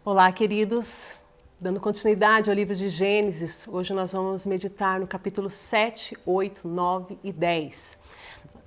Olá, queridos. Dando continuidade ao livro de Gênesis, hoje nós vamos meditar no capítulo 7, 8, 9 e 10.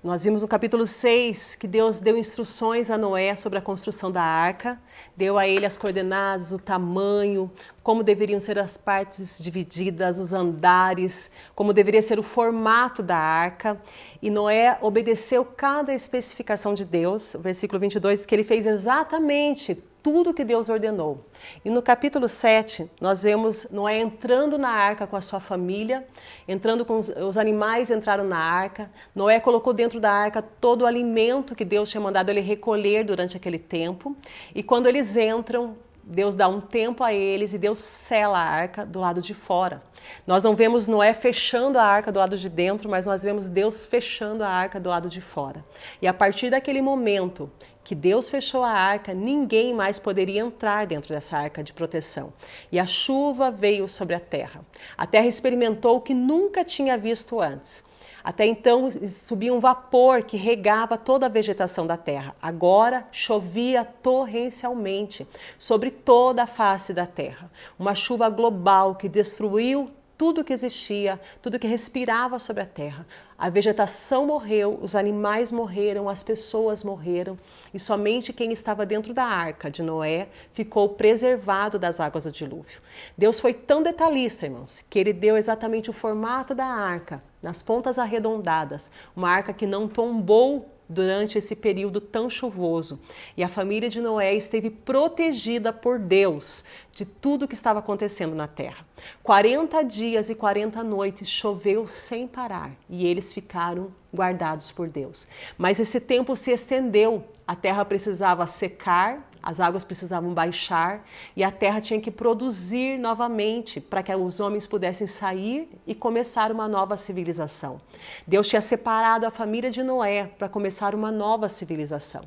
Nós vimos no capítulo 6 que Deus deu instruções a Noé sobre a construção da arca, deu a ele as coordenadas, o tamanho, como deveriam ser as partes divididas, os andares, como deveria ser o formato da arca. E Noé obedeceu cada especificação de Deus. O versículo 22 diz que ele fez exatamente tudo que Deus ordenou. E no capítulo 7, nós vemos Noé entrando na arca com a sua família, entrando com os animais entraram na arca. Noé colocou dentro da arca todo o alimento que Deus tinha mandado ele recolher durante aquele tempo. E quando eles entram, Deus dá um tempo a eles e Deus sela a arca do lado de fora. Nós não vemos Noé fechando a arca do lado de dentro, mas nós vemos Deus fechando a arca do lado de fora. E a partir daquele momento que Deus fechou a arca, ninguém mais poderia entrar dentro dessa arca de proteção. E a chuva veio sobre a terra. A terra experimentou o que nunca tinha visto antes. Até então subia um vapor que regava toda a vegetação da terra. Agora chovia torrencialmente sobre toda a face da terra. Uma chuva global que destruiu tudo que existia, tudo que respirava sobre a terra. A vegetação morreu, os animais morreram, as pessoas morreram e somente quem estava dentro da arca de Noé ficou preservado das águas do dilúvio. Deus foi tão detalhista, irmãos, que ele deu exatamente o formato da arca, nas pontas arredondadas, uma arca que não tombou durante esse período tão chuvoso. E a família de Noé esteve protegida por Deus de tudo que estava acontecendo na terra. 40 dias e 40 noites choveu sem parar e eles ficaram guardados por Deus. Mas esse tempo se estendeu, a terra precisava secar, as águas precisavam baixar e a terra tinha que produzir novamente para que os homens pudessem sair e começar uma nova civilização. Deus tinha separado a família de Noé para começar uma nova civilização.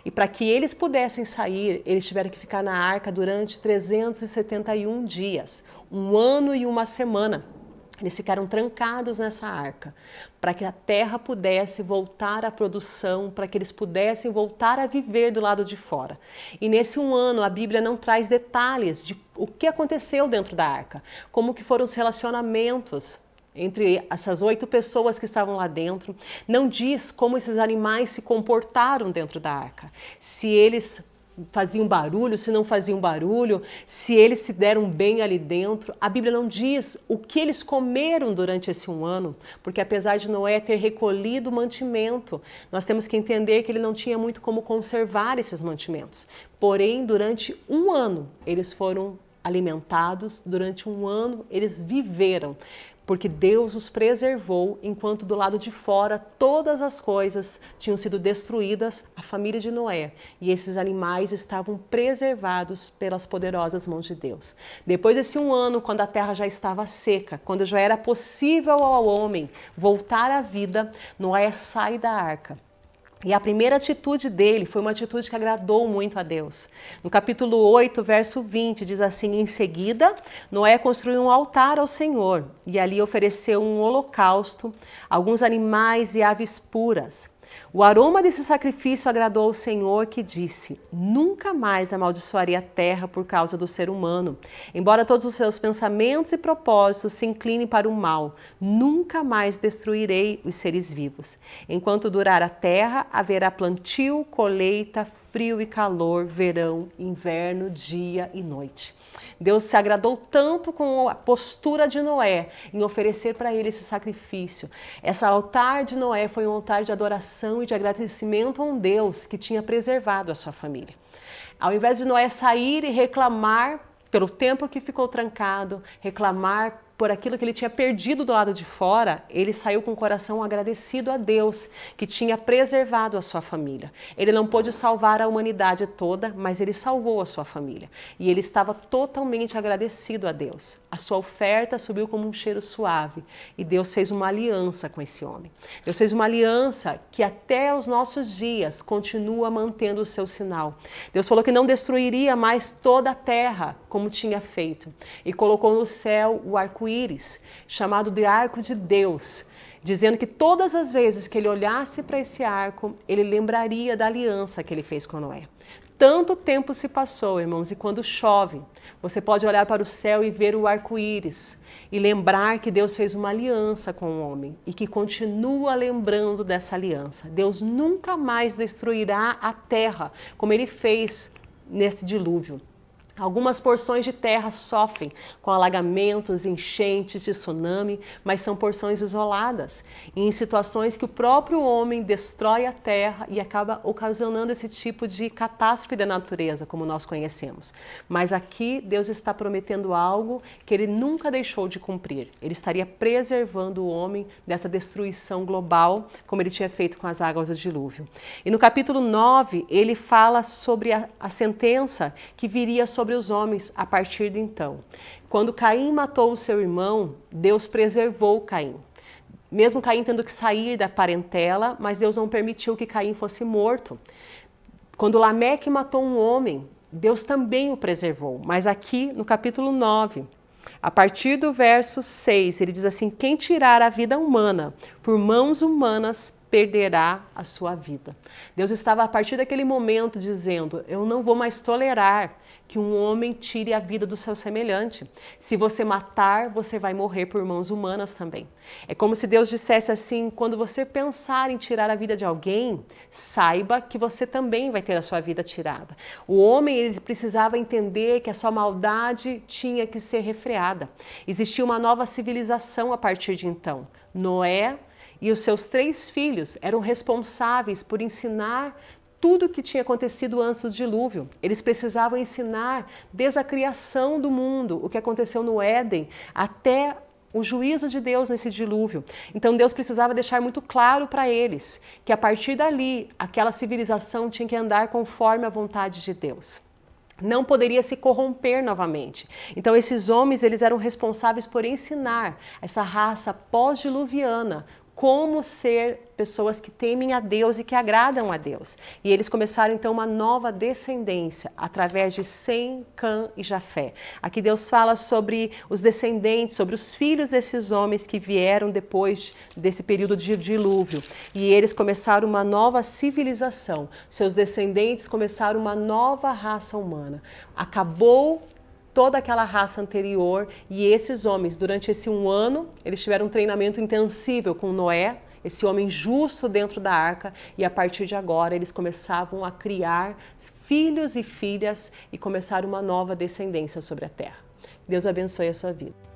E para que eles pudessem sair, eles tiveram que ficar na arca durante 371 dias, um ano e uma semana. Eles ficaram trancados nessa arca, para que a terra pudesse voltar à produção, para que eles pudessem voltar a viver do lado de fora. E nesse um ano, a Bíblia não traz detalhes de o que aconteceu dentro da arca, como que foram os relacionamentos entre essas 8 pessoas que estavam lá dentro. Não diz como esses animais se comportaram dentro da arca, se eles faziam barulho, se não faziam barulho, se eles se deram bem ali dentro. A Bíblia não diz o que eles comeram durante esse um ano, porque apesar de Noé ter recolhido o mantimento, nós temos que entender que ele não tinha muito como conservar esses mantimentos. Porém, durante um ano, eles foram alimentados, durante um ano eles viveram, porque Deus os preservou, enquanto do lado de fora todas as coisas tinham sido destruídas, a família de Noé, e esses animais estavam preservados pelas poderosas mãos de Deus. Depois desse um ano, quando a terra já estava seca, quando já era possível ao homem voltar à vida, Noé sai da arca. E a primeira atitude dele foi uma atitude que agradou muito a Deus. No capítulo 8, verso 20, diz assim: em seguida, Noé construiu um altar ao Senhor e ali ofereceu um holocausto, alguns animais e aves puras. O aroma desse sacrifício agradou ao Senhor, que disse: nunca mais amaldiçoarei a terra por causa do ser humano. Embora todos os seus pensamentos e propósitos se inclinem para o mal, nunca mais destruirei os seres vivos. Enquanto durar a terra, haverá plantio, colheita, frio e calor, verão, inverno, dia e noite. Deus se agradou tanto com a postura de Noé em oferecer para ele esse sacrifício. Esse altar de Noé foi um altar de adoração e de agradecimento a um Deus que tinha preservado a sua família. Ao invés de Noé sair e reclamar pelo tempo que ficou trancado, reclamar por aquilo que ele tinha perdido do lado de fora, ele saiu com o coração agradecido a Deus, que tinha preservado a sua família. Ele não pôde salvar a humanidade toda, mas ele salvou a sua família. E ele estava totalmente agradecido a Deus. A sua oferta subiu como um cheiro suave. E Deus fez uma aliança com esse homem. Deus fez uma aliança que até os nossos dias continua mantendo o seu sinal. Deus falou que não destruiria mais toda a terra, como tinha feito. E colocou no céu o arco-íris, chamado de arco de Deus, dizendo que todas as vezes que ele olhasse para esse arco, ele lembraria da aliança que ele fez com Noé. tanto tempo se passou, irmãos, e quando chove, você pode olhar para o céu e ver o arco-íris e lembrar que Deus fez uma aliança com o homem e que continua lembrando dessa aliança. Deus nunca mais destruirá a terra como ele fez nesse dilúvio. Algumas porções de terra sofrem com alagamentos, enchentes, tsunami, mas são porções isoladas e em situações que o próprio homem destrói a terra e acaba ocasionando esse tipo de catástrofe da natureza, como nós conhecemos. Mas aqui Deus está prometendo algo que ele nunca deixou de cumprir. Ele estaria preservando o homem dessa destruição global, como ele tinha feito com as águas do dilúvio. E no capítulo 9, ele fala sobre a sentença que viria sobre os homens a partir de então. Quando Caim matou o seu irmão, Deus preservou Caim. Mesmo Caim tendo que sair da parentela, mas Deus não permitiu que Caim fosse morto. Quando Lameque matou um homem, Deus também o preservou. Mas aqui no capítulo 9, a partir do verso 6, ele diz assim: quem tirar a vida humana por mãos humanas perderá a sua vida. Deus estava a partir daquele momento dizendo: eu não vou mais tolerar que um homem tire a vida do seu semelhante. Se você matar, você vai morrer por mãos humanas também. É como se Deus dissesse assim: quando você pensar em tirar a vida de alguém, saiba que você também vai ter a sua vida tirada. O homem, ele precisava entender que a sua maldade tinha que ser refreada. Existia uma nova civilização a partir de então. Noé e os seus 3 filhos eram responsáveis por ensinar tudo o que tinha acontecido antes do dilúvio. Eles precisavam ensinar desde a criação do mundo, o que aconteceu no Éden, até o juízo de Deus nesse dilúvio. Então Deus precisava deixar muito claro para eles que a partir dali, aquela civilização tinha que andar conforme a vontade de Deus. Não poderia se corromper novamente. Então esses homens, eles eram responsáveis por ensinar essa raça pós-diluviana como ser pessoas que temem a Deus e que agradam a Deus. E eles começaram então uma nova descendência através de Sem, Cã e Jafé. Aqui Deus fala sobre os descendentes, sobre os filhos desses homens que vieram depois desse período de dilúvio. E eles começaram uma nova civilização. Seus descendentes começaram uma nova raça humana. Acabou toda aquela raça anterior e esses homens, durante esse 1 ano, eles tiveram um treinamento intensível com Noé, esse homem justo dentro da arca, e a partir de agora eles começavam a criar filhos e filhas e começaram uma nova descendência sobre a terra. Deus abençoe a sua vida.